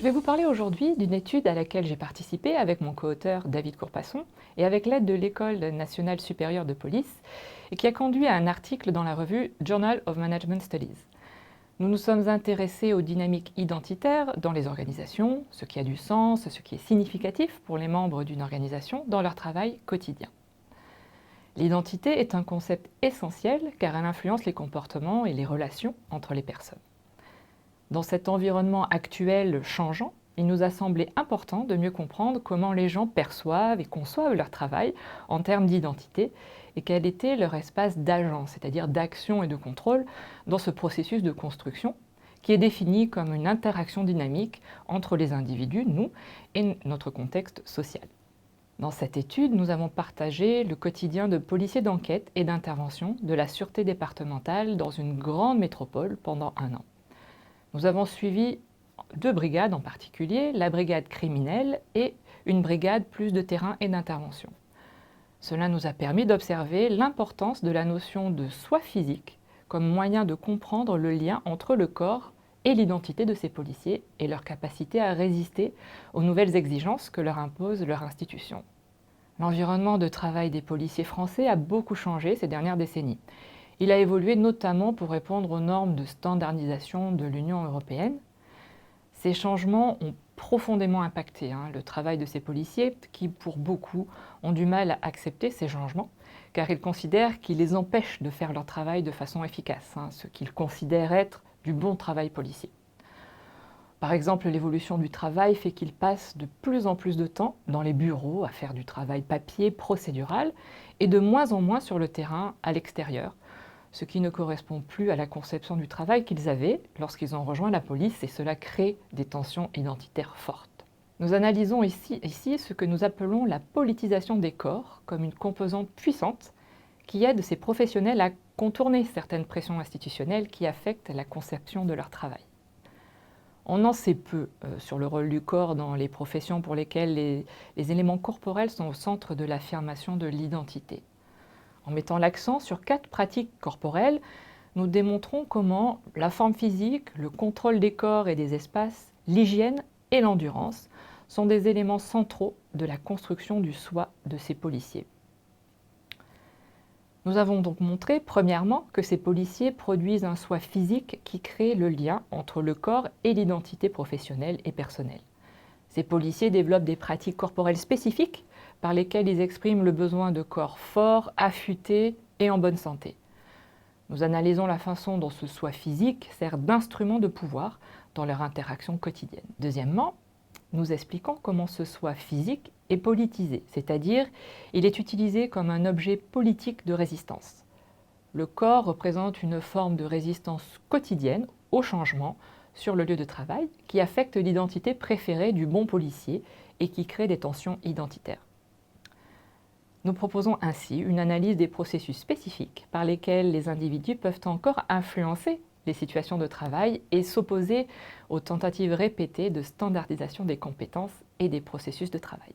vais vous parler aujourd'hui d'une étude à laquelle j'ai participé avec mon co-auteur David Courpasson et avec l'aide de l'École nationale supérieure de police et qui a conduit à un article dans la revue Journal of Management Studies. Nous nous sommes intéressés aux dynamiques identitaires dans les organisations, ce qui a du sens, ce qui est significatif pour les membres d'une organisation dans leur travail quotidien. L'identité est un concept essentiel car elle influence les comportements et les relations entre les personnes. Dans cet environnement actuel changeant, il nous a semblé important de mieux comprendre comment les gens perçoivent et conçoivent leur travail en termes d'identité et quel était leur espace d'agence, c'est-à-dire d'action et de contrôle dans ce processus de construction qui est défini comme une interaction dynamique entre les individus, nous, et notre contexte social. Dans cette étude, nous avons partagé le quotidien de policiers d'enquête et d'intervention de la sûreté départementale dans une grande métropole pendant un an. Nous avons suivi 2 brigades en particulier, la brigade criminelle et une brigade plus de terrain et d'intervention. Cela nous a permis d'observer l'importance de la notion de soi physique comme moyen de comprendre le lien entre le corps et l'identité de ces policiers et leur capacité à résister aux nouvelles exigences que leur impose leur institution. L'environnement de travail des policiers français a beaucoup changé ces dernières décennies. Il a évolué notamment pour répondre aux normes de standardisation de l'Union européenne. Ces changements ont profondément impacté le travail de ces policiers qui, pour beaucoup, ont du mal à accepter ces changements car ils considèrent qu'ils les empêchent de faire leur travail de façon efficace, ce qu'ils considèrent être du bon travail policier. Par exemple, l'évolution du travail fait qu'ils passent de plus en plus de temps dans les bureaux à faire du travail papier procédural et de moins en moins sur le terrain à l'extérieur, ce qui ne correspond plus à la conception du travail qu'ils avaient lorsqu'ils ont rejoint la police et cela crée des tensions identitaires fortes. Nous analysons ici ce que nous appelons la politisation des corps comme une composante puissante qui aide ces professionnels à contourner certaines pressions institutionnelles qui affectent la conception de leur travail. On en sait peu sur le rôle du corps dans les professions pour lesquelles les éléments corporels sont au centre de l'affirmation de l'identité. En mettant l'accent sur 4 pratiques corporelles, nous démontrons comment la forme physique, le contrôle des corps et des espaces, l'hygiène et l'endurance sont des éléments centraux de la construction du soi de ces policiers. Nous avons donc montré, premièrement, que ces policiers produisent un soi physique qui crée le lien entre le corps et l'identité professionnelle et personnelle. Ces policiers développent des pratiques corporelles spécifiques par lesquelles ils expriment le besoin de corps forts, affûtés et en bonne santé. Nous analysons la façon dont ce soi physique sert d'instrument de pouvoir dans leur interaction quotidienne. Deuxièmement, nous expliquons comment ce soi physique est politisé, c'est-à-dire il est utilisé comme un objet politique de résistance. Le corps représente une forme de résistance quotidienne au changement sur le lieu de travail qui affecte l'identité préférée du bon policier et qui crée des tensions identitaires. Nous proposons ainsi une analyse des processus spécifiques par lesquels les individus peuvent encore influencer les situations de travail et s'opposer aux tentatives répétées de standardisation des compétences et des processus de travail.